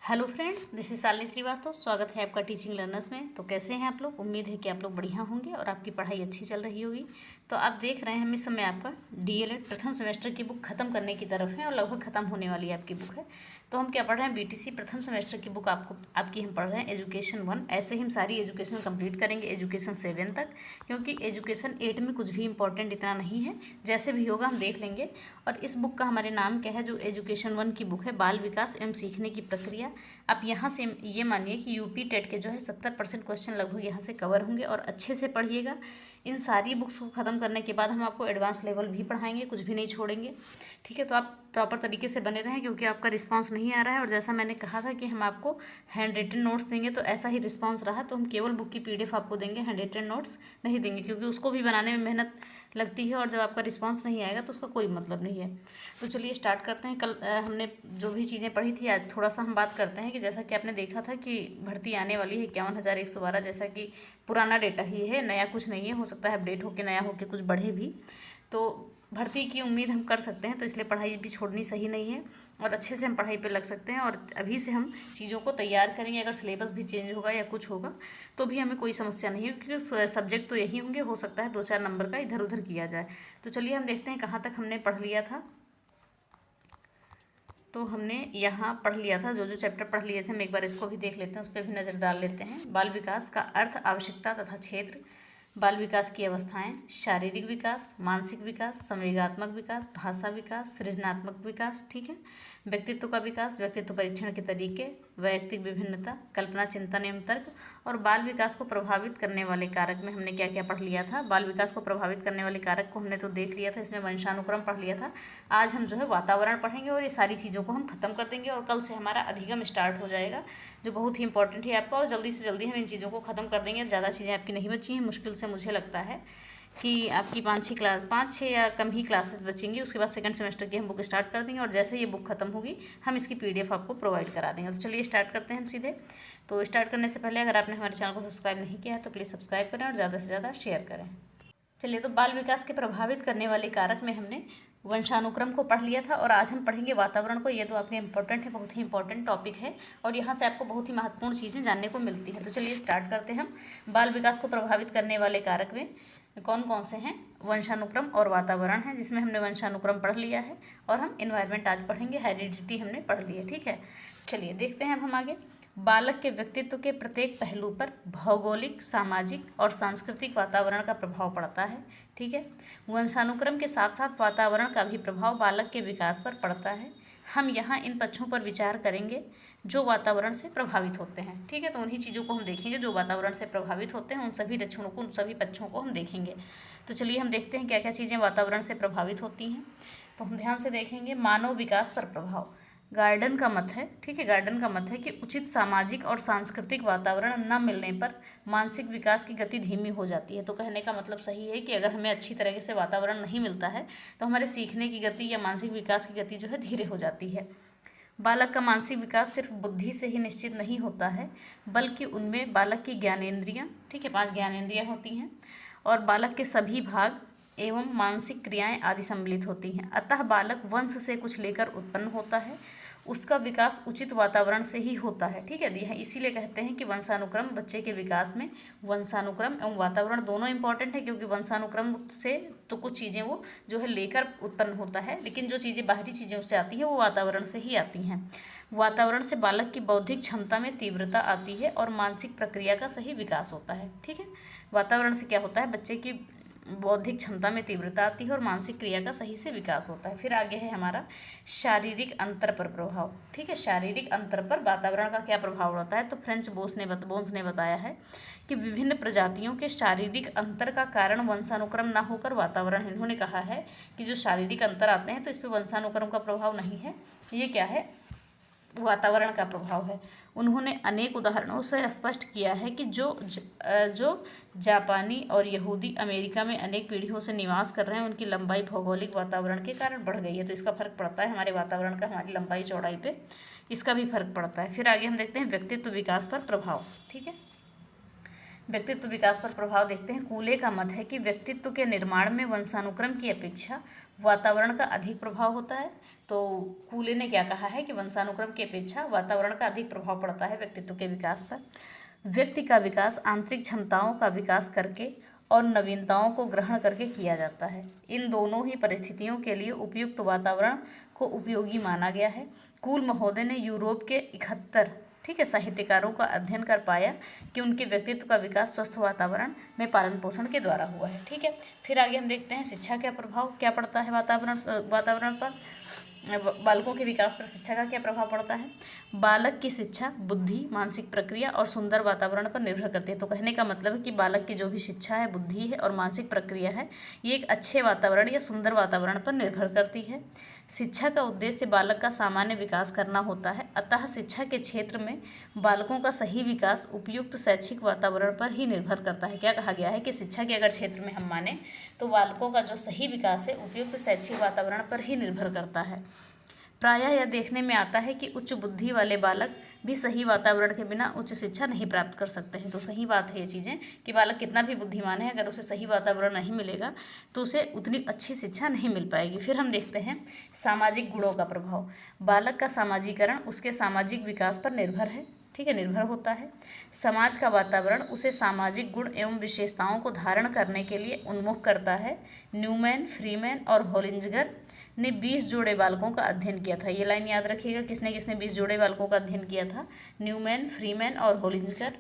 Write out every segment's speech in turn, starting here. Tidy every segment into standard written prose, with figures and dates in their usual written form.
Hello friends, this is Shalini Srivastava. स्वागत है आपका टीचिंग लर्नर्स में। तो कैसे हैं आप लोग? उम्मीद है कि आप लोग बढ़िया होंगे और आपकी पढ़ाई अच्छी चल रही होगी। तो आप देख रहे हैं हम इस समय आपका डीएलएड प्रथम सेमेस्टर की बुक खत्म करने की तरफ है और लगभग खत्म होने वाली आपकी बुक है। तो हम क्या पढ़ रहे हैं? बीटीसी प्रथम सेमेस्टर की बुक आपकी हम पढ़ रहे हैं एजुकेशन 1। ऐसे ही हम सारी एजुकेशन कंप्लीट करेंगे एजुकेशन 7 तक, क्योंकि एजुकेशन 8 में कुछ भी इंपॉर्टेंट इतना नहीं है। जैसे भी होगा हम देख लेंगे। और इस बुक का हमारे नाम क्या है? जो एजुकेशन 1 की बुक है, बाल विकास एवं सीखने की प्रक्रिया। आप यहाँ से ये मानिए कि यूपी टेट के जो है 70% क्वेश्चन लगभग यहाँ से कवर होंगे और अच्छे से पढ़िएगा। इन सारी बुक्स को ख़त्म करने के बाद हम आपको एडवांस लेवल भी पढ़ाएंगे, कुछ भी नहीं छोड़ेंगे। ठीक है, तो आप प्रॉपर तरीके से बने रहें, क्योंकि आपका रिस्पांस नहीं आ रहा है। और जैसा मैंने कहा था कि हम आपको हैंड रिटन नोट्स देंगे, तो ऐसा ही रिस्पांस रहा। तो हम केवल बुक की पीडीएफ आपको देंगे, हैंड रिटन नोट्स नहीं देंगे, क्योंकि उसको भी बनाने में मेहनत लगती है और जब आपका रिस्पांस नहीं आएगा तो उसका कोई मतलब नहीं है। तो चलिए स्टार्ट करते हैं। कल हमने जो भी चीज़ें पढ़ी थी, आज थोड़ा सा हम बात करते हैं कि जैसा कि आपने देखा था कि भर्ती आने वाली है 51,112, जैसा कि पुराना डेटा ही है, नया कुछ नहीं है। हो सकता है अपडेट होकर नया होकर कुछ बढ़े भी, तो भर्ती की उम्मीद हम कर सकते हैं। तो इसलिए पढ़ाई भी छोड़नी सही नहीं है और अच्छे से हम पढ़ाई पे लग सकते हैं। और अभी से हम चीज़ों को तैयार करेंगे। अगर सिलेबस भी चेंज होगा या कुछ होगा तो भी हमें कोई समस्या नहीं है, क्योंकि सब्जेक्ट तो यही होंगे। हो सकता है 2-4 नंबर का इधर उधर किया जाए। तो चलिए हम देखते हैं कहाँ तक हमने पढ़ लिया था। तो हमने यहाँ पढ़ लिया था, जो जो चैप्टर पढ़ लिए थे हम एक बार इसको भी देख लेते हैं, उस पर भी नज़र डाल लेते हैं। बाल विकास का अर्थ, आवश्यकता तथा क्षेत्र, बाल विकास की अवस्थाएं, शारीरिक विकास, मानसिक विकास, संवेगात्मक विकास, भाषा विकास, सृजनात्मक विकास, ठीक है, व्यक्तित्व का विकास, व्यक्तित्व परीक्षण के तरीके, वैयक्तिक विभिन्नता, कल्पना, चिंतन एवं तर्क, और बाल विकास को प्रभावित करने वाले कारक में हमने क्या क्या पढ़ लिया था। बाल विकास को प्रभावित करने वाले कारक को हमने तो देख लिया था, इसमें वंशानुक्रम पढ़ लिया था। आज हम जो है वातावरण पढ़ेंगे और ये सारी चीज़ों को हम खत्म कर देंगे और कल से हमारा अधिगम स्टार्ट हो जाएगा, जो बहुत ही इंपॉर्टेंट है आपका। और जल्दी से जल्दी हम इन चीज़ों को ख़त्म कर देंगे। ज़्यादा चीज़ें आपकी नहीं बची हैं। मुश्किल से मुझे लगता है कि आपकी 5-6 या कम ही क्लासेस बचेंगी। उसके बाद सेकंड सेमेस्टर की हम बुक स्टार्ट कर देंगे और जैसे ये बुक खत्म होगी हम इसकी पीडीएफ आपको प्रोवाइड करा देंगे। तो चलिए स्टार्ट करते हैं हम सीधे। तो स्टार्ट करने से पहले अगर आपने हमारे चैनल को सब्सक्राइब नहीं किया है तो प्लीज़ सब्सक्राइब करें और ज़्यादा से ज़्यादा शेयर करें। चलिए, तो बाल विकास के प्रभावित करने वाले कारक में हमने वंशानुक्रम को पढ़ लिया था और आज हम पढ़ेंगे वातावरण को। ये तो आपके इंपॉर्टेंट है, बहुत ही इंपॉर्टेंट टॉपिक है और यहाँ से आपको बहुत ही महत्वपूर्ण चीज़ें जानने को मिलती हैं। तो चलिए स्टार्ट करते हैं हम। बाल विकास को प्रभावित करने वाले कारक में कौन कौन से हैं? वंशानुक्रम और वातावरण है, जिसमें हमने वंशानुक्रम पढ़ लिया है और हम इन्वायरमेंट आज पढ़ेंगे। हेरिडिटी हमने पढ़ ली है, ठीक है। चलिए देखते हैं अब हम आगे। बालक के व्यक्तित्व के प्रत्येक पहलू पर भौगोलिक, सामाजिक और सांस्कृतिक वातावरण का प्रभाव पड़ता है, ठीक है। वंशानुक्रम के साथ साथ वातावरण का भी प्रभाव बालक के विकास पर पड़ता है। हम यहाँ इन पक्षों पर विचार करेंगे जो वातावरण से प्रभावित होते हैं, ठीक है। तो उन्हीं चीज़ों को हम देखेंगे जो वातावरण से प्रभावित होते हैं, उन सभी लक्षणों को, उन सभी पक्षों को हम देखेंगे। तो चलिए हम देखते हैं क्या क्या चीज़ें वातावरण से प्रभावित होती हैं। तो हम ध्यान से देखेंगे। मानव विकास पर प्रभाव। गार्डन का मत है, ठीक है, गार्डन का मत है कि उचित सामाजिक और सांस्कृतिक वातावरण न मिलने पर मानसिक विकास की गति धीमी हो जाती है। तो कहने का मतलब सही है कि अगर हमें अच्छी तरीके से वातावरण नहीं मिलता है तो हमारे सीखने की गति या मानसिक विकास की गति जो है धीरे हो जाती है। बालक का मानसिक विकास सिर्फ बुद्धि से ही निश्चित नहीं होता है, बल्कि उनमें बालक की ज्ञानेंद्रियाँ, ठीक है, 5 ज्ञानेंद्रियाँ होती हैं और बालक के सभी भाग एवं मानसिक क्रियाएं आदि सम्मिलित होती हैं। अतः बालक वंश से कुछ लेकर उत्पन्न होता है, उसका विकास उचित वातावरण से ही होता है, ठीक है। इसीलिए कहते हैं कि वंशानुक्रम बच्चे के विकास में, वंशानुक्रम एवं वातावरण दोनों इंपॉर्टेंट है, क्योंकि वंशानुक्रम से तो कुछ चीज़ें वो जो है लेकर उत्पन्न होता है, लेकिन जो चीज़ें बाहरी चीज़ें उससे आती हैं वो वातावरण से ही आती हैं। वातावरण से बालक की बौद्धिक क्षमता में तीव्रता आती है और मानसिक प्रक्रिया का सही विकास होता है, ठीक है। वातावरण से क्या होता है? बच्चे की बौद्धिक क्षमता में तीव्रता आती है और मानसिक क्रिया का सही से विकास होता है। फिर आगे है हमारा शारीरिक अंतर पर प्रभाव, ठीक है। शारीरिक अंतर पर वातावरण का क्या प्रभाव होता है? तो फ्रेंच बोन्स ने बताया है कि विभिन्न प्रजातियों के शारीरिक अंतर का कारण वंशानुक्रम ना होकर वातावरण है। इन्होंने कहा है कि जो शारीरिक अंतर आते हैं तो इस पर वंशानुक्रम का प्रभाव नहीं है, ये क्या है? वातावरण का प्रभाव है। उन्होंने अनेक उदाहरणों से स्पष्ट किया है कि जो जापानी और यहूदी अमेरिका में अनेक पीढ़ियों से निवास कर रहे हैं, उनकी लंबाई भौगोलिक वातावरण के कारण बढ़ गई है। तो इसका फर्क पड़ता है हमारे वातावरण का, हमारी लंबाई चौड़ाई पे इसका भी फर्क पड़ता है। फिर आगे हम देखते हैं व्यक्तित्व विकास पर प्रभाव, ठीक है। व्यक्तित्व विकास पर प्रभाव देखते हैं। कूले का मत है कि व्यक्तित्व के निर्माण में वंशानुक्रम की अपेक्षा वातावरण का अधिक प्रभाव होता है। तो कूले ने क्या कहा है कि वंशानुक्रम की अपेक्षा वातावरण का अधिक प्रभाव पड़ता है व्यक्तित्व के विकास पर। व्यक्ति का विकास आंतरिक क्षमताओं का विकास करके और नवीनताओं को ग्रहण करके किया जाता है। इन दोनों ही परिस्थितियों के लिए उपयुक्त वातावरण को उपयोगी माना गया है। कूल महोदय ने यूरोप के 71 साहित्यकारों का अध्ययन कर पाया कि उनके व्यक्तित्व का विकास स्वस्थ वातावरण में पालन पोषण के द्वारा हुआ है। ठीक है, फिर आगे हम देखते हैं शिक्षा का प्रभाव क्या पड़ता है वातावरण पर। बालकों के विकास पर शिक्षा का क्या प्रभाव पड़ता है। बालक की शिक्षा बुद्धि, मानसिक प्रक्रिया और सुंदर वातावरण पर निर्भर करती है। तो कहने का मतलब है कि बालक की जो भी शिक्षा है, बुद्धि है और मानसिक प्रक्रिया है, ये एक अच्छे वातावरण या सुंदर वातावरण पर निर्भर करती है। शिक्षा का उद्देश्य बालक का सामान्य विकास करना होता है, अतः शिक्षा के क्षेत्र में बालकों का सही विकास उपयुक्त शैक्षिक वातावरण पर ही निर्भर करता है। क्या कहा गया है कि शिक्षा के अगर क्षेत्र में हम माने तो बालकों का जो सही विकास है उपयुक्त शैक्षिक वातावरण पर ही निर्भर करता है। प्रायः यह देखने में आता है कि उच्च बुद्धि वाले बालक भी सही वातावरण के बिना उच्च शिक्षा नहीं प्राप्त कर सकते हैं। तो सही बात है ये चीज़ें कि बालक कितना भी बुद्धिमान है, अगर उसे सही वातावरण नहीं मिलेगा तो उसे उतनी अच्छी शिक्षा नहीं मिल पाएगी। फिर हम देखते हैं सामाजिक गुणों का प्रभाव। बालक का सामाजिकरण उसके सामाजिक विकास पर निर्भर है, ठीक है, निर्भर होता है। समाज का वातावरण उसे सामाजिक गुण एवं विशेषताओं को धारण करने के लिए उन्मुख करता है। न्यूमैन, फ्रीमैन और होलिंजगर ने 20 जोड़े बालकों का अध्ययन किया था। ये लाइन याद रखिएगा, किसने किसने 20 जोड़े बालकों का अध्ययन किया था। न्यूमैन, फ्रीमैन और होलिंजगर।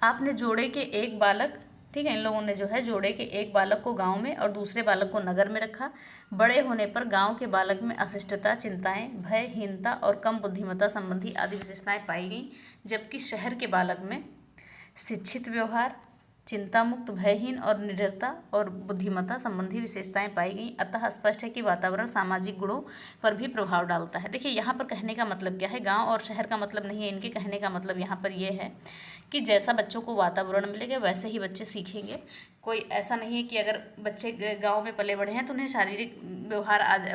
आपने जोड़े के एक बालक, ठीक है, इन लोगों ने जो है जोड़े के एक बालक को गांव में और दूसरे बालक को नगर में रखा। बड़े होने पर गांव के बालक में अशिष्टता, चिंताएं, भयहीनता और कम बुद्धिमत्ता संबंधी आदि विशेषताएं पाई गई, जबकि शहर के बालक में शिक्षित व्यवहार, चिंता मुक्त, भयहीन और निडरता और बुद्धिमत्ता संबंधी विशेषताएं पाई गई। अतः स्पष्ट है कि वातावरण सामाजिक गुणों पर भी प्रभाव डालता है। देखिए यहाँ पर कहने का मतलब क्या है, गांव और शहर का मतलब नहीं है इनके, कहने का मतलब यहाँ पर यह है कि जैसा बच्चों को वातावरण मिलेगा वैसे ही बच्चे सीखेंगे। कोई ऐसा नहीं है कि अगर बच्चे गांव में पले बड़े हैं तो उन्हें शारीरिक व्यवहार आ जाए,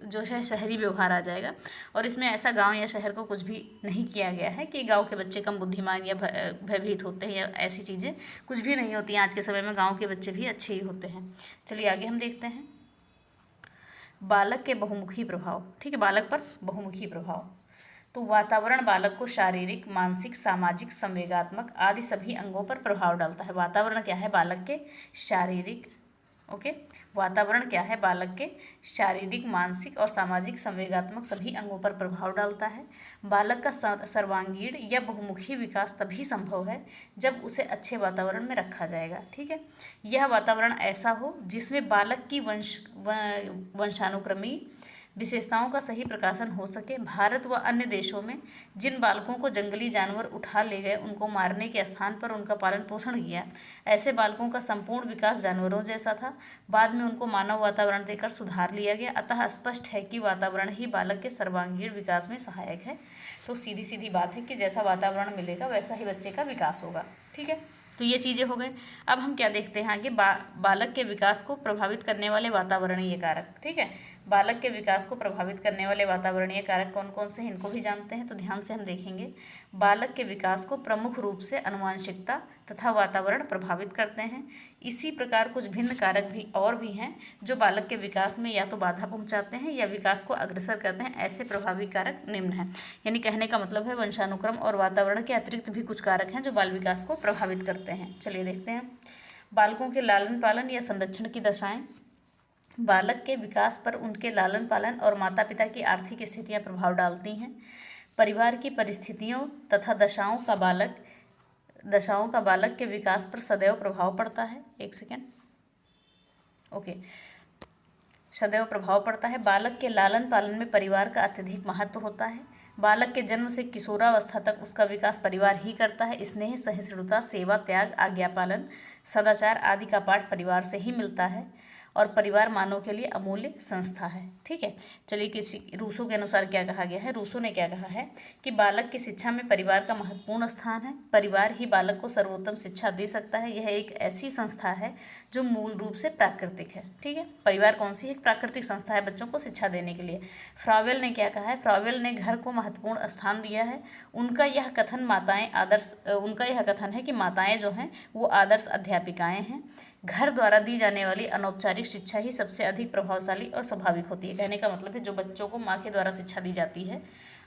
जो है शहरी व्यवहार आ जाएगा। और इसमें ऐसा गांव या शहर को कुछ भी नहीं किया गया है कि गांव के बच्चे कम बुद्धिमान या भयभीत होते हैं या ऐसी चीज़ें कुछ भी नहीं होती हैं। आज के समय में गांव के बच्चे भी अच्छे ही होते हैं। चलिए आगे हम देखते हैं बालक के बहुमुखी प्रभाव। ठीक है, बालक पर बहुमुखी प्रभाव। तो वातावरण बालक को शारीरिक, मानसिक, सामाजिक, संवेगात्मक आदि सभी अंगों पर प्रभाव डालता है। वातावरण क्या है, बालक के शारीरिक, वातावरण क्या है, बालक के शारीरिक, मानसिक और सामाजिक, संवेगात्मक सभी अंगों पर प्रभाव डालता है। बालक का सर्वांगीण या बहुमुखी विकास तभी संभव है जब उसे अच्छे वातावरण में रखा जाएगा। ठीक है, यह वातावरण ऐसा हो जिसमें बालक की वंशानुक्रमी विशेषताओं का सही प्रकाशन हो सके। भारत व अन्य देशों में जिन बालकों को जंगली जानवर उठा ले गए, उनको मारने के स्थान पर उनका पालन पोषण किया, ऐसे बालकों का संपूर्ण विकास जानवरों जैसा था। बाद में उनको मानव वातावरण देकर सुधार लिया गया। अतः स्पष्ट है कि वातावरण ही बालक के सर्वांगीण विकास में सहायक है। तो सीधी सीधी बात है कि जैसा वातावरण मिलेगा वैसा ही बच्चे का विकास होगा। ठीक है, तो ये चीज़ें हो गई। अब हम क्या देखते हैं आगे, बालक के विकास को प्रभावित करने वाले वातावरणीय कारक। ठीक है, बालक के विकास को प्रभावित करने वाले वातावरणीय कारक कौन कौन से हैं, इनको भी जानते हैं। तो ध्यान से हम देखेंगे। बालक के विकास को प्रमुख रूप से आनुवंशिकता तथा वातावरण प्रभावित करते हैं। इसी प्रकार कुछ भिन्न कारक भी और भी हैं जो बालक के विकास में या तो बाधा पहुंचाते हैं या विकास को अग्रसर करते हैं। ऐसे प्रभावी कारक निम्न हैं। यानी कहने का मतलब है वंशानुक्रम और वातावरण के अतिरिक्त भी कुछ कारक हैं जो बाल विकास को प्रभावित करते हैं। चलिए देखते हैं। बालकों के लालन पालन या संरक्षण की दशाएं। बालक के विकास पर उनके लालन पालन और माता पिता की आर्थिक स्थितियां प्रभाव डालती हैं। परिवार की परिस्थितियों तथा दशाओं का बालक के विकास पर सदैव प्रभाव पड़ता है। एक सेकेंड, सदैव प्रभाव पड़ता है। बालक के लालन पालन में परिवार का अत्यधिक महत्व होता है। बालक के जन्म से किशोरावस्था तक उसका विकास परिवार ही करता है। स्नेह, सहिष्णुता, सेवा, त्याग, आज्ञा पालन, सदाचार आदि का पाठ परिवार से ही मिलता है। और परिवार मानव के लिए अमूल्य संस्था है। ठीक है, चलिए किसी रूसो के अनुसार क्या कहा गया है। रूसो ने क्या कहा है कि बालक की शिक्षा में परिवार का महत्वपूर्ण स्थान है। परिवार ही बालक को सर्वोत्तम शिक्षा दे सकता है। यह एक ऐसी संस्था है जो मूल रूप से प्राकृतिक है। ठीक है, परिवार कौन सी एक प्राकृतिक संस्था है बच्चों को शिक्षा देने के लिए। फ्रावेल ने क्या कहा है, फ्रावेल ने घर को महत्वपूर्ण स्थान दिया है। उनका यह कथन है कि माताएं जो हैं वो आदर्श अध्यापिकाएं हैं। घर द्वारा दी जाने वाली अनौपचारिक शिक्षा ही सबसे अधिक प्रभावशाली और स्वाभाविक होती है। कहने का मतलब है जो बच्चों को माँ के द्वारा शिक्षा दी जाती है,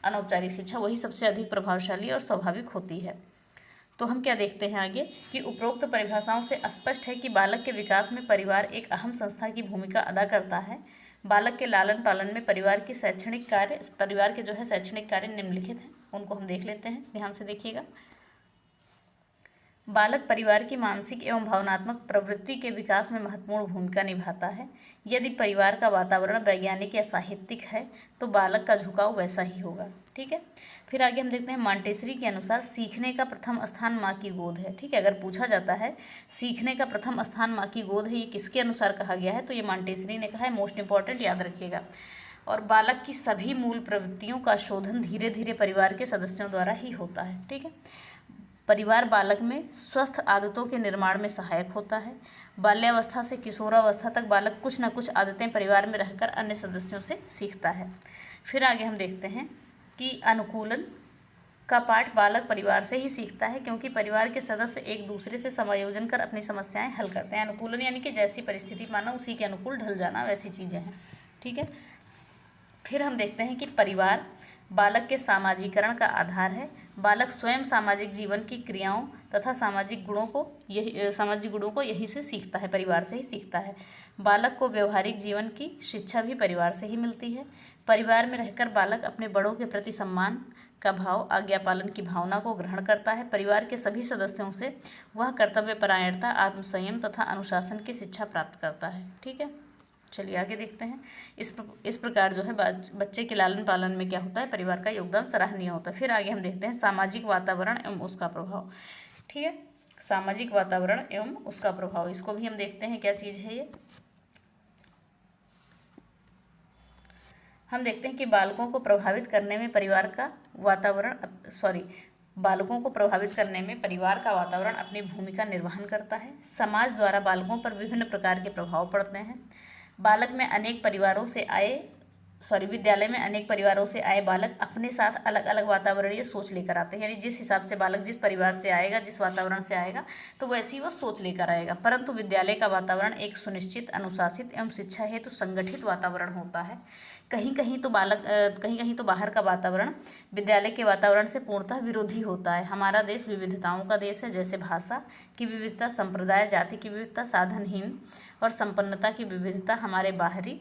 अनौपचारिक शिक्षा, वही सबसे अधिक प्रभावशाली और स्वाभाविक होती है। तो हम क्या देखते हैं आगे कि उपरोक्त परिभाषाओं से स्पष्ट है कि बालक के विकास में परिवार एक अहम संस्था की भूमिका अदा करता है। बालक के लालन पालन में परिवार के जो है शैक्षणिक कार्य निम्नलिखित हैं, उनको हम देख लेते हैं, ध्यान से देखिएगा। बालक परिवार की मानसिक एवं भावनात्मक प्रवृत्ति के विकास में महत्वपूर्ण भूमिका निभाता है। यदि परिवार का वातावरण वैज्ञानिक या साहित्यिक है तो बालक का झुकाव वैसा ही होगा। ठीक है, फिर आगे हम देखते हैं मॉन्टेसरी के अनुसार सीखने का प्रथम स्थान माँ की गोद है। ठीक है, अगर पूछा जाता है सीखने का प्रथम स्थान माँ की गोद है, ये किसके अनुसार कहा गया है, तो ये मॉन्टेसरी ने कहा है। मोस्ट इंपॉर्टेंट, याद रखिएगा। और बालक की सभी मूल प्रवृत्तियों का शोधन धीरे धीरे परिवार के सदस्यों द्वारा ही होता है। ठीक है, परिवार बालक में स्वस्थ आदतों के निर्माण में सहायक होता है। बाल्यावस्था से किशोरावस्था तक बालक कुछ न कुछ आदतें परिवार में रहकर अन्य सदस्यों से सीखता है। फिर आगे हम देखते हैं कि अनुकूलन का पाठ बालक परिवार से ही सीखता है, क्योंकि परिवार के सदस्य एक दूसरे से समायोजन कर अपनी समस्याएं हल करते हैं। अनुकूलन यानी कि जैसी परिस्थिति माना उसी के अनुकूल ढल जाना, वैसी चीज़ें हैं। ठीक है, फिर हम देखते हैं कि परिवार बालक के सामाजिकरण का आधार है। बालक स्वयं सामाजिक जीवन की क्रियाओं तथा सामाजिक गुणों को यही से सीखता है, परिवार से ही सीखता है। बालक को व्यवहारिक जीवन की शिक्षा भी परिवार से ही मिलती है। परिवार में रहकर बालक अपने बड़ों के प्रति सम्मान का भाव, आज्ञा पालन की भावना को ग्रहण करता है। परिवार के सभी सदस्यों से वह कर्तव्यपरायणता, आत्मसंयम तथा अनुशासन की शिक्षा प्राप्त करता है। ठीक है, चलिए आगे देखते हैं। इस प्रकार जो है बच्चे के लालन पालन में क्या होता है, परिवार का योगदान सराहनीय होता है। फिर आगे हम देखते हैं सामाजिक वातावरण एवं उसका प्रभाव। ठीक है, सामाजिक वातावरण एवं उसका प्रभाव, इसको भी हम देखते हैं क्या चीज़ है ये। हम देखते हैं कि बालकों को प्रभावित करने में परिवार का वातावरण अपनी भूमिका निर्वहन करता है। समाज द्वारा बालकों पर विभिन्न प्रकार के प्रभाव पड़ते हैं। विद्यालय में अनेक परिवारों से आए बालक अपने साथ अलग अलग वातावरणीय सोच लेकर आते हैं। यानी जिस हिसाब से बालक जिस परिवार से आएगा, जिस वातावरण से आएगा, तो वैसी वह सोच लेकर आएगा। परंतु विद्यालय का वातावरण एक सुनिश्चित, अनुशासित एवं शिक्षा हेतु संगठित वातावरण होता है। कहीं कहीं तो बाहर का वातावरण विद्यालय के वातावरण से पूर्णतः विरोधी होता है। हमारा देश विविधताओं का देश है, जैसे भाषा की विविधता, संप्रदाय, जाति की विविधता, साधनहीन और संपन्नता की विविधता हमारे बाहरी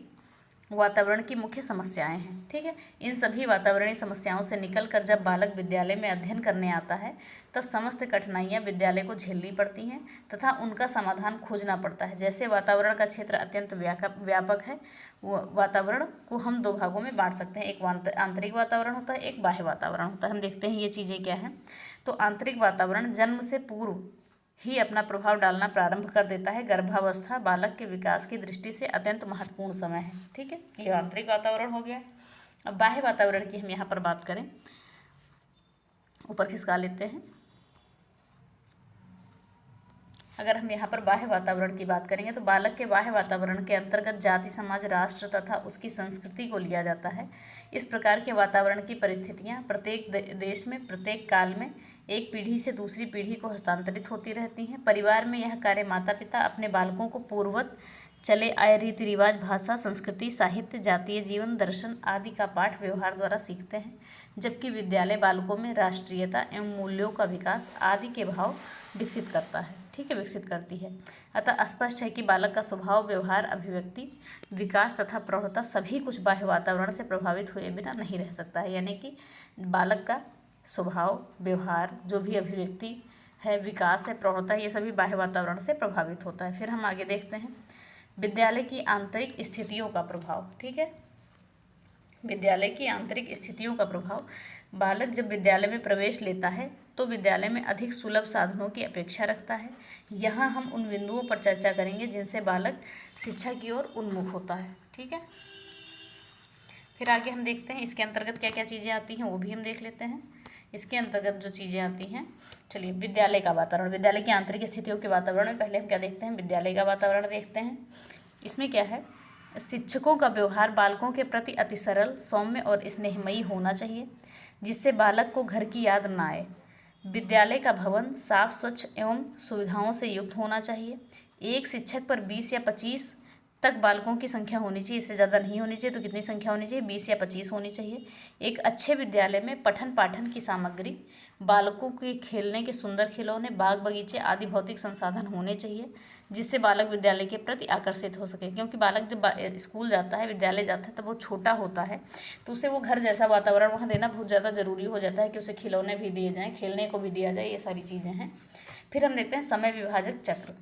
वातावरण की मुख्य समस्याएं हैं। ठीक है, इन सभी वातावरणीय समस्याओं से निकलकर जब बालक विद्यालय में अध्ययन करने आता है तब समस्त कठिनाइयां विद्यालय को झेलनी पड़ती हैं तथा उनका समाधान खोजना पड़ता है। जैसे वातावरण का क्षेत्र अत्यंत व्यापक है, वातावरण को हम दो भागों में बांट सकते हैं। एक आंतरिक वातावरण होता है, एक बाह्य वातावरण होता है। हम देखते हैं ये चीज़ें क्या हैं। तो आंतरिक वातावरण जन्म से पूर्व ही अपना प्रभाव डालना प्रारंभ कर देता है। गर्भावस्था बालक के विकास की दृष्टि से अत्यंत महत्वपूर्ण समय है। ठीक है, ये आंतरिक वातावरण हो गया। अब बाह्य वातावरण की हम यहाँ पर बात करें, ऊपर खिसका लेते हैं। अगर हम यहाँ पर बाह्य वातावरण की बात करेंगे तो बालक के बाह्य वातावरण के अंतर्गत जाति, समाज, राष्ट्र तथा उसकी संस्कृति को लिया जाता है। इस प्रकार के वातावरण की परिस्थितियाँ प्रत्येक देश में प्रत्येक काल में एक पीढ़ी से दूसरी पीढ़ी को हस्तांतरित होती रहती हैं। परिवार में यह कार्य माता पिता अपने बालकों को पूर्ववत चले आए रीति रिवाज, भाषा, संस्कृति, साहित्य, जातीय जीवन, दर्शन आदि का पाठ व्यवहार द्वारा सीखते हैं, जबकि विद्यालय बालकों में राष्ट्रीयता एवं मूल्यों का विकास आदि के भाव विकसित करता है। ठीक है, विकसित करती है। अतः स्पष्ट है कि बालक का स्वभाव, व्यवहार, अभिव्यक्ति, विकास तथा प्रौढ़ता सभी कुछ बाह्य वातावरण से प्रभावित हुए बिना नहीं रह सकता है। यानी कि बालक का स्वभाव, व्यवहार, जो भी अभिव्यक्ति है, विकास है, प्रौढ़ता, ये सभी बाह्य वातावरण से प्रभावित होता है। फिर हम आगे देखते हैं विद्यालय की आंतरिक स्थितियों का प्रभाव। ठीक है, विद्यालय की आंतरिक स्थितियों का प्रभाव। बालक जब विद्यालय में प्रवेश लेता है तो विद्यालय में अधिक सुलभ साधनों की अपेक्षा रखता है। यहाँ हम उन बिंदुओं पर चर्चा करेंगे जिनसे बालक शिक्षा की ओर उन्मुख होता है। ठीक है, फिर आगे हम देखते हैं इसके अंतर्गत क्या क्या चीज़ें आती हैं, वो भी हम देख लेते हैं। इसके अंतर्गत जो चीज़ें आती हैं, चलिए विद्यालय का वातावरण, विद्यालय की आंतरिक स्थितियों के वातावरण में पहले हम क्या देखते हैं, विद्यालय का वातावरण देखते हैं। इसमें क्या है, शिक्षकों का व्यवहार बालकों के प्रति अति सरल, सौम्य और स्नेहमयी होना चाहिए, जिससे बालक को घर की याद न आए। विद्यालय का भवन साफ, स्वच्छ एवं सुविधाओं से युक्त होना चाहिए। एक शिक्षक पर 20 या 25 तक बालकों की संख्या होनी चाहिए, इससे ज़्यादा नहीं होनी चाहिए। तो कितनी संख्या होनी चाहिए, 20 या 25 होनी चाहिए। एक अच्छे विद्यालय में पठन पाठन की सामग्री, बालकों के खेलने के सुंदर खिलौने, बाग बगीचे आदि भौतिक संसाधन होने चाहिए, जिससे बालक विद्यालय के प्रति आकर्षित हो सके। क्योंकि बालक जब स्कूल जाता है, विद्यालय जाता है, तब वो छोटा होता है, तो उसे वो घर जैसा वातावरण वहाँ देना बहुत ज़्यादा ज़रूरी हो जाता है कि उसे खिलौने भी दिए जाएँ, खेलने को भी दिया जाए, ये सारी चीज़ें हैं। फिर हम देखते हैं समय विभाजक चक्र।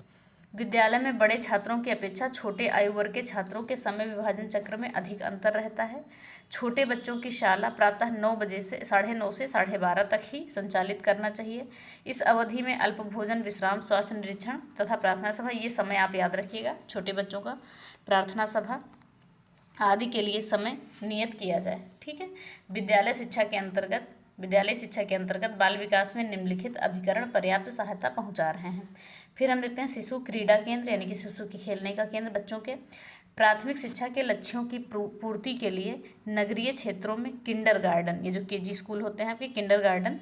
विद्यालय में बड़े छात्रों की अपेक्षा छोटे आयु वर्ग के छात्रों के समय विभाजन चक्र में अधिक अंतर रहता है। छोटे बच्चों की शाला प्रातः 9 बजे से 9:30 से 12:30 तक ही संचालित करना चाहिए। इस अवधि में अल्प भोजन, विश्राम, स्वास्थ्य निरीक्षण तथा प्रार्थना सभा, ये समय आप याद रखिएगा, छोटे बच्चों का प्रार्थना सभा आदि के लिए समय नियत किया जाए। ठीक है, विद्यालय शिक्षा के अंतर्गत बाल विकास में निम्नलिखित अभिकरण पर्याप्त सहायता पहुंचा रहे हैं। फिर हम देखते हैं शिशु क्रीड़ा केंद्र, यानी कि शिशु के खेलने का केंद्र बच्चों के। प्राथमिक शिक्षा के लक्ष्यों की पूर्ति के लिए नगरीय क्षेत्रों में किंडरगार्टन, ये जो केजी स्कूल होते हैं आपके, किंडरगार्टन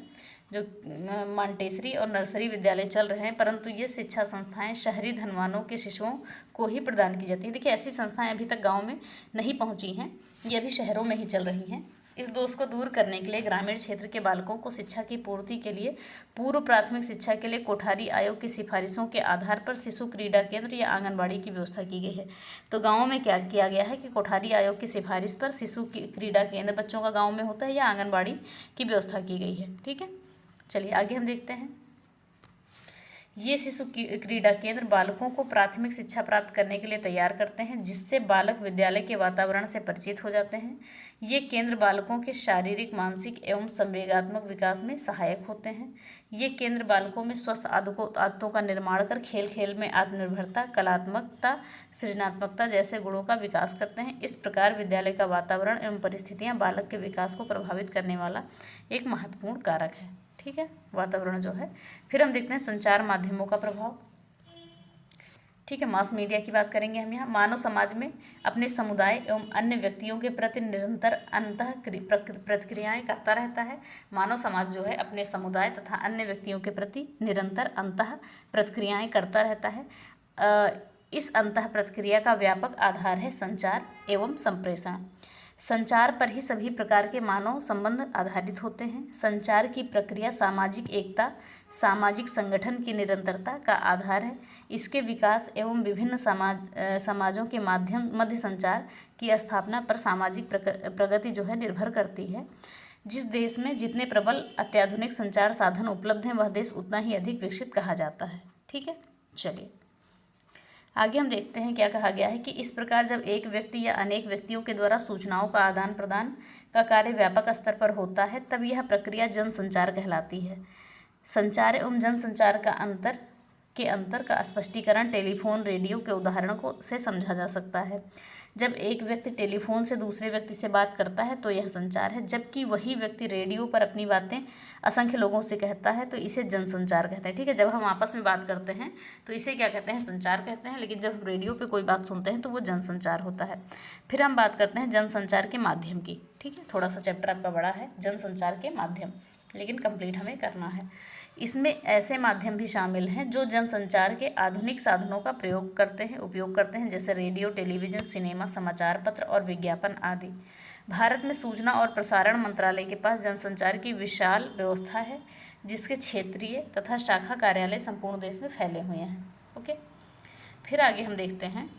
जो मॉन्टेसरी और नर्सरी विद्यालय चल रहे हैं, परंतु ये शिक्षा संस्थाएं शहरी धनवानों के शिशुओं को ही प्रदान की जाती हैं। देखिए, ऐसी संस्थाएं अभी तक गाँव में नहीं पहुँची हैं, ये अभी शहरों में ही चल रही हैं। इस दोष को दूर करने के लिए ग्रामीण क्षेत्र के बालकों को शिक्षा की पूर्ति के लिए पूर्व प्राथमिक शिक्षा के लिए कोठारी आयोग की सिफारिशों के आधार पर शिशु क्रीड़ा केंद्र या आंगनबाड़ी की व्यवस्था की गई है। तो गाँव में क्या किया गया है कि कोठारी आयोग की सिफारिश पर शिशु क्रीड़ा केंद्र बच्चों का गाँव में होता है या आंगनबाड़ी की व्यवस्था की गई है। ठीक है, चलिए आगे हम देखते हैं। ये शिशु क्रीड़ा केंद्र बालकों को प्राथमिक शिक्षा प्राप्त करने के लिए तैयार करते हैं, जिससे बालक विद्यालय के वातावरण से परिचित हो जाते हैं। ये केंद्र बालकों के शारीरिक, मानसिक एवं संवेगात्मक विकास में सहायक होते हैं। ये केंद्र बालकों में स्वस्थ आदतों का निर्माण कर खेल खेल में आत्मनिर्भरता, कलात्मकता, सृजनात्मकता जैसे गुणों का विकास करते हैं। इस प्रकार विद्यालय का वातावरण एवं परिस्थितियाँ बालक के विकास को प्रभावित करने वाला एक महत्वपूर्ण कारक है। ठीक है, वातावरण जो है। फिर हम देखते हैं संचार माध्यमों का प्रभाव। ठीक है, मास मीडिया की बात करेंगे हम यहाँ। मानव समाज में अपने समुदाय एवं अन्य व्यक्तियों के प्रति निरंतर अंतः प्रतिक्रियाएं करता रहता है। मानव समाज जो है अपने समुदाय तथा अन्य व्यक्तियों के प्रति निरंतर अंतः प्रतिक्रियाएं करता रहता है। इस अंतः प्रतिक्रिया का व्यापक आधार है संचार एवं संप्रेषण। संचार पर ही सभी प्रकार के मानव संबंध आधारित होते हैं। संचार की प्रक्रिया सामाजिक एकता, सामाजिक संगठन की निरंतरता का आधार है। इसके विकास एवं विभिन्न समाजों के मध्य संचार की स्थापना पर सामाजिक प्रगति जो है निर्भर करती है। जिस देश में जितने प्रबल अत्याधुनिक संचार साधन उपलब्ध हैं, वह देश उतना ही अधिक विकसित कहा जाता है। ठीक है, चलिए आगे हम देखते हैं क्या कहा गया है कि इस प्रकार जब एक व्यक्ति या अनेक व्यक्तियों के द्वारा सूचनाओं का आदान प्रदान का कार्य व्यापक स्तर पर होता है, तब यह प्रक्रिया जनसंचार कहलाती है। संचार एवं जनसंचार का अंतर का स्पष्टीकरण टेलीफोन, रेडियो के उदाहरण से समझा जा सकता है। जब एक व्यक्ति टेलीफोन से दूसरे व्यक्ति से बात करता है तो यह संचार है, जबकि वही व्यक्ति रेडियो पर अपनी बातें असंख्य लोगों से कहता है तो इसे जनसंचार कहते हैं। ठीक है, जब हम आपस में बात करते हैं तो इसे क्या कहते हैं, संचार कहते हैं, लेकिन जब हम रेडियो पे कोई बात सुनते हैं तो वो जनसंचार होता है। फिर हम बात करते हैं जनसंचार के माध्यम की। ठीक है, थोड़ा सा चैप्टर आपका बड़ा है, जनसंचार के माध्यम, लेकिन कंप्लीट हमें करना है। इसमें ऐसे माध्यम भी शामिल हैं जो जनसंचार के आधुनिक साधनों का उपयोग करते हैं, जैसे रेडियो, टेलीविज़न, सिनेमा, समाचार पत्र और विज्ञापन आदि। भारत में सूचना और प्रसारण मंत्रालय के पास जनसंचार की विशाल व्यवस्था है, जिसके क्षेत्रीय तथा शाखा कार्यालय संपूर्ण देश में फैले हुए हैं। ओके, फिर आगे हम देखते हैं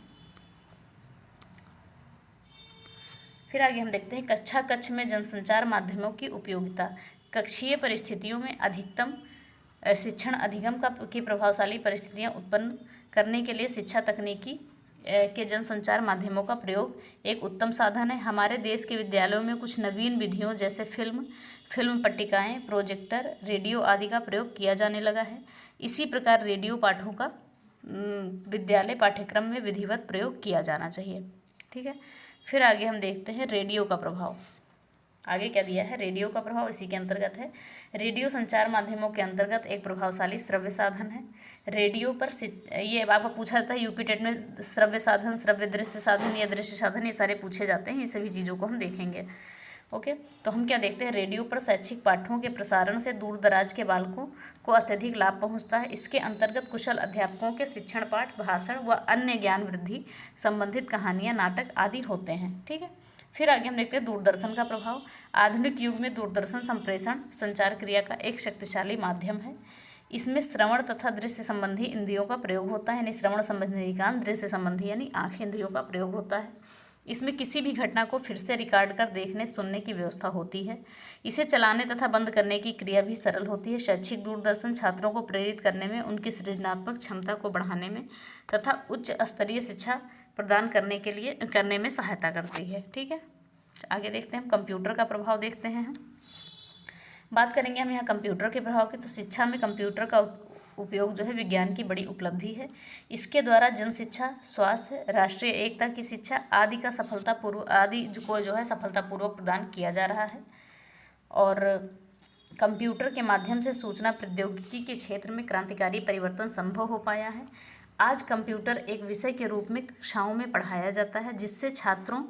कक्षा कक्ष में जनसंचार माध्यमों की उपयोगिता। कक्षीय परिस्थितियों में अधिकतम शिक्षण अधिगम की प्रभावशाली परिस्थितियां उत्पन्न करने के लिए शिक्षा तकनीकी के जनसंचार माध्यमों का प्रयोग एक उत्तम साधन है। हमारे देश के विद्यालयों में कुछ नवीन विधियों जैसे फिल्म पट्टिकाएं, प्रोजेक्टर, रेडियो आदि का प्रयोग किया जाने लगा है। इसी प्रकार रेडियो पाठों का विद्यालय पाठ्यक्रम में विधिवत प्रयोग किया जाना चाहिए। ठीक है, फिर आगे हम देखते हैं रेडियो का प्रभाव। आगे क्या दिया है, रेडियो का प्रभाव इसी के अंतर्गत है। रेडियो संचार माध्यमों के अंतर्गत एक प्रभावशाली श्रव्य साधन है। रेडियो पर ये आपको पूछा जाता है यूपी टेट में, श्रव्य साधन, श्रव्य दृश्य साधन या दृश्य साधन, ये सारे पूछे जाते हैं। ये सभी चीज़ों को हम देखेंगे। ओके, तो हम क्या देखते हैं, रेडियो पर शैक्षिक पाठों के प्रसारण से दूर दराज के बालकों को अत्यधिक लाभ पहुंचता है। इसके अंतर्गत कुशल अध्यापकों के शिक्षण पाठ, भाषण व अन्य ज्ञान वृद्धि संबंधित कहानियाँ, नाटक आदि होते हैं। ठीक है, फिर आगे हम देखते हैं दूरदर्शन का प्रभाव। आधुनिक युग में दूरदर्शन संप्रेषण संचार क्रिया का एक शक्तिशाली माध्यम है। इसमें श्रवण तथा दृश्य संबंधी इंद्रियों का प्रयोग होता है, यानी श्रवण संबंधी कान, दृश्य संबंधी यानी आँख इंद्रियों का प्रयोग होता है। इसमें किसी भी घटना को फिर से रिकॉर्ड कर देखने सुनने की व्यवस्था होती है। इसे चलाने तथा बंद करने की क्रिया भी सरल होती है। शैक्षिक दूरदर्शन छात्रों को प्रेरित करने में, उनकी सृजनात्मक क्षमता को बढ़ाने में तथा उच्च स्तरीय शिक्षा प्रदान करने में सहायता करती है। ठीक है, आगे देखते हैं हम कंप्यूटर का प्रभाव देखते हैं। हम बात करेंगे हम यहाँ कंप्यूटर के प्रभाव की। तो शिक्षा में कंप्यूटर का उपयोग जो है विज्ञान की बड़ी उपलब्धि है। इसके द्वारा जन शिक्षा, स्वास्थ्य, राष्ट्रीय एकता की शिक्षा आदि का सफलतापूर्वक प्रदान किया जा रहा है। और कंप्यूटर के माध्यम से सूचना प्रौद्योगिकी के क्षेत्र में क्रांतिकारी परिवर्तन संभव हो पाया है। आज कंप्यूटर एक विषय के रूप में कक्षाओं में पढ़ाया जाता है, जिससे छात्रों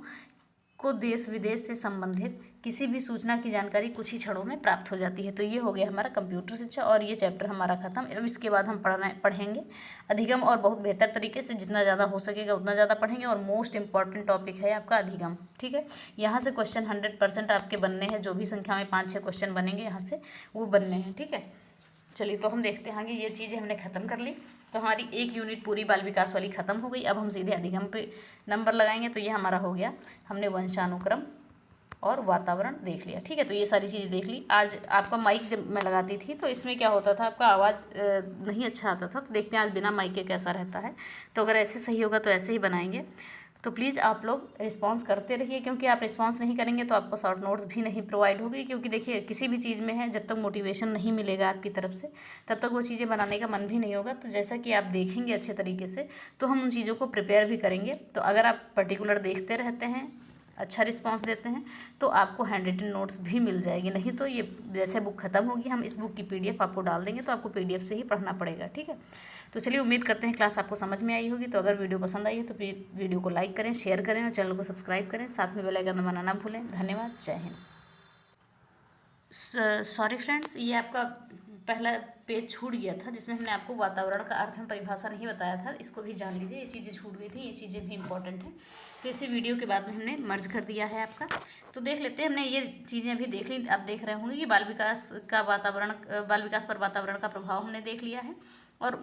को देश विदेश से संबंधित किसी भी सूचना की जानकारी कुछ ही क्षणों में प्राप्त हो जाती है। तो ये हो गया हमारा कंप्यूटर शिक्षा, और ये चैप्टर हमारा खत्म। अब इसके बाद हम पढ़ेंगे अधिगम, और बहुत बेहतर तरीके से, जितना ज़्यादा हो सकेगा उतना ज़्यादा पढ़ेंगे। और मोस्ट इंपॉर्टेंट टॉपिक है आपका अधिगम। ठीक है, यहाँ से क्वेश्चन 100% आपके बनने हैं। जो भी संख्या में 5-6 क्वेश्चन बनेंगे यहाँ से, वो बनने हैं। ठीक है, चलिए तो हम देखते हैं आगे। ये चीज़ें हमने ख़त्म कर ली, तो हमारी एक यूनिट पूरी बाल विकास वाली ख़त्म हो गई। अब हम सीधे अधिगम पे नंबर लगाएंगे। तो ये हमारा हो गया, हमने वंशानुक्रम और वातावरण देख लिया। ठीक है, तो ये सारी चीज़ें देख ली। आज आपका माइक जब मैं लगाती थी तो इसमें क्या होता था, आपका आवाज़ नहीं अच्छा आता था। तो देखते हैं आज बिना माइक के कैसा रहता है। तो अगर ऐसे सही होगा तो ऐसे ही बनाएंगे। तो प्लीज़ आप लोग रिस्पांस करते रहिए, क्योंकि आप रिस्पांस नहीं करेंगे तो आपको शॉर्ट नोट्स भी नहीं प्रोवाइड होगी। क्योंकि देखिए, किसी भी चीज़ में है, जब तक मोटिवेशन नहीं मिलेगा आपकी तरफ से, तब तक वो चीज़ें बनाने का मन भी नहीं होगा। तो जैसा कि आप देखेंगे अच्छे तरीके से, तो हम उन चीज़ों को प्रिपेयर भी करेंगे। तो अगर आप पर्टिकुलर देखते रहते हैं, अच्छा रिस्पांस देते हैं, तो आपको हैंड रिटन नोट्स भी मिल जाएगी। नहीं तो ये जैसे बुक ख़त्म होगी, हम इस बुक की PDF आपको डाल देंगे, तो आपको PDF से ही पढ़ना पड़ेगा। ठीक है, तो चलिए, उम्मीद करते हैं क्लास आपको समझ में आई होगी। तो अगर वीडियो पसंद आई है तो वीडियो को लाइक करें, शेयर करें और चैनल को सब्सक्राइब करें। साथ में बेल आइकन दबाना ना भूलें। धन्यवाद, जय हिंद। सॉरी फ्रेंड्स, ये आपका पहला पेज छूट गया था, जिसमें हमने आपको वातावरण का अर्थ में परिभाषा नहीं बताया था। इसको भी जान लीजिए, ये चीज़ें छूट गई थी, ये चीज़ें भी इंपॉर्टेंट हैं। तो इसी वीडियो के बाद में हमने मर्ज कर दिया है आपका। तो देख लेते हैं, हमने ये चीज़ें भी देख ली। आप देख रहे होंगे कि बाल विकास पर वातावरण का प्रभाव हमने देख लिया है, और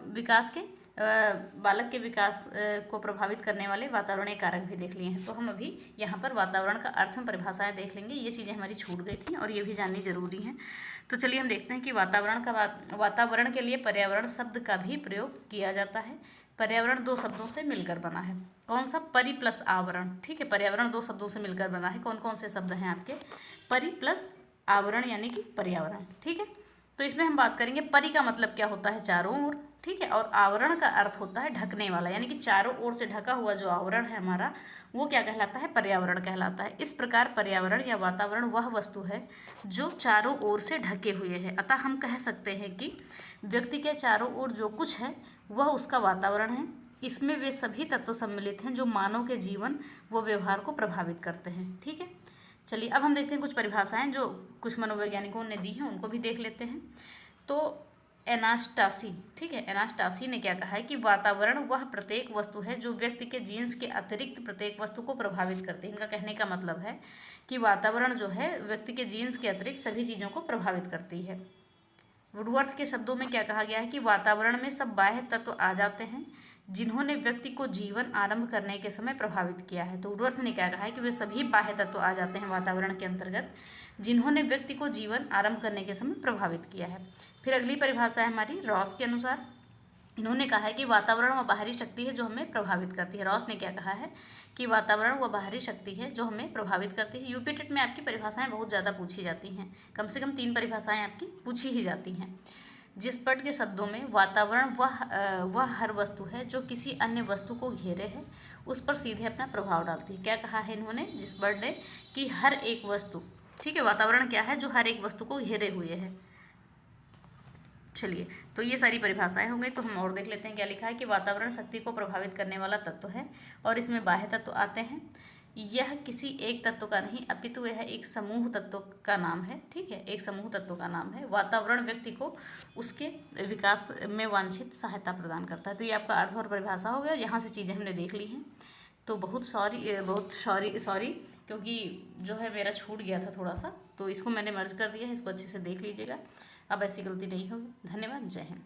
बालक के विकास को प्रभावित करने वाले वातावरणीय कारक भी देख लिए हैं। तो हम अभी यहाँ पर वातावरण का अर्थ में परिभाषाएं देख लेंगे। ये चीज़ें हमारी छूट गई थी और ये भी जाननी जरूरी है। तो चलिए हम देखते हैं कि वातावरण के लिए पर्यावरण शब्द का भी प्रयोग किया जाता है। पर्यावरण 2 शब्दों से मिलकर बना है। कौन सा? परि प्लस आवरण। ठीक है, पर्यावरण 2 शब्दों से मिलकर बना है। कौन कौन से शब्द हैं आपके? परि प्लस आवरण यानी कि पर्यावरण। ठीक है, तो इसमें हम बात करेंगे, परि का मतलब क्या होता है? चारों ओर। ठीक है, और आवरण का अर्थ होता है ढकने वाला, यानी कि चारों ओर से ढका हुआ जो आवरण है हमारा, वो क्या कहलाता है? पर्यावरण कहलाता है। इस प्रकार पर्यावरण या वातावरण वह वस्तु है जो चारों ओर से ढके हुए है। अतः हम कह सकते हैं कि व्यक्ति के चारों ओर जो कुछ है वह उसका वातावरण है। इसमें वे सभी तत्व सम्मिलित हैं जो मानव के जीवन व व्यवहार को प्रभावित करते हैं। ठीक है, चलिए अब हम देखते हैं कुछ परिभाषाएं जो कुछ मनोवैज्ञानिकों ने दी हैं, उनको भी देख लेते हैं। तो एनास्टासी, ठीक है, एनास्टासी ने क्या कहा है कि वातावरण वह प्रत्येक वस्तु है जो व्यक्ति के जीन्स के अतिरिक्त प्रत्येक वस्तु को प्रभावित करते हैं। इनका कहने का मतलब है कि वातावरण जो है व्यक्ति के जीन्स के अतिरिक्त सभी चीज़ों को प्रभावित करती है। वुडवर्थ के शब्दों में क्या कहा गया है कि वातावरण में सब बाह्य तत्व आ जाते हैं जिन्होंने व्यक्ति को जीवन आरंभ करने के समय प्रभावित किया है। तो वुडवर्थ ने क्या कहा है कि वे सभी बाह्य तत्व आ जाते हैं वातावरण के अंतर्गत जिन्होंने व्यक्ति को जीवन आरंभ करने के समय प्रभावित किया है। फिर अगली परिभाषा है हमारी रॉस के अनुसार। इन्होंने कहा है कि वातावरण व बाहरी शक्ति है जो हमें प्रभावित करती है। रॉस ने क्या कहा है कि वातावरण व बाहरी शक्ति है जो हमें प्रभावित करती है। यूपी टेट में आपकी परिभाषाएं बहुत ज़्यादा पूछी जाती हैं, कम से कम 3 परिभाषाएं आपकी पूछी ही जाती हैं। जिस पट के शब्दों में वातावरण वह हर वस्तु है जो किसी अन्य वस्तु को घेरे है, उस पर सीधे अपना प्रभाव डालती है। क्या कहा है इन्होंने जिस पट ने कि हर एक वस्तु, ठीक है, वातावरण क्या है जो हर एक वस्तु को घेरे हुए है। चलिए, तो ये सारी परिभाषाएं हो गई। तो हम और देख लेते हैं क्या लिखा है कि वातावरण शक्ति को प्रभावित करने वाला तत्व है और इसमें बाह्य तत्व आते हैं। यह किसी एक तत्व का नहीं अपितु यह एक समूह तत्व का नाम है, ठीक है, एक समूह तत्व का नाम है। वातावरण व्यक्ति को उसके विकास में वांछित सहायता प्रदान करता है। तो ये आपका अर्थ और परिभाषा हो गया। यहाँ से चीज़ें हमने देख ली हैं। तो बहुत सॉरी क्योंकि जो है मेरा छूट गया था थोड़ा सा, तो इसको मैंने मर्ज कर दिया है। इसको अच्छे से देख लीजिएगा, अब ऐसी गलती नहीं होगी। धन्यवाद, जय हिंद।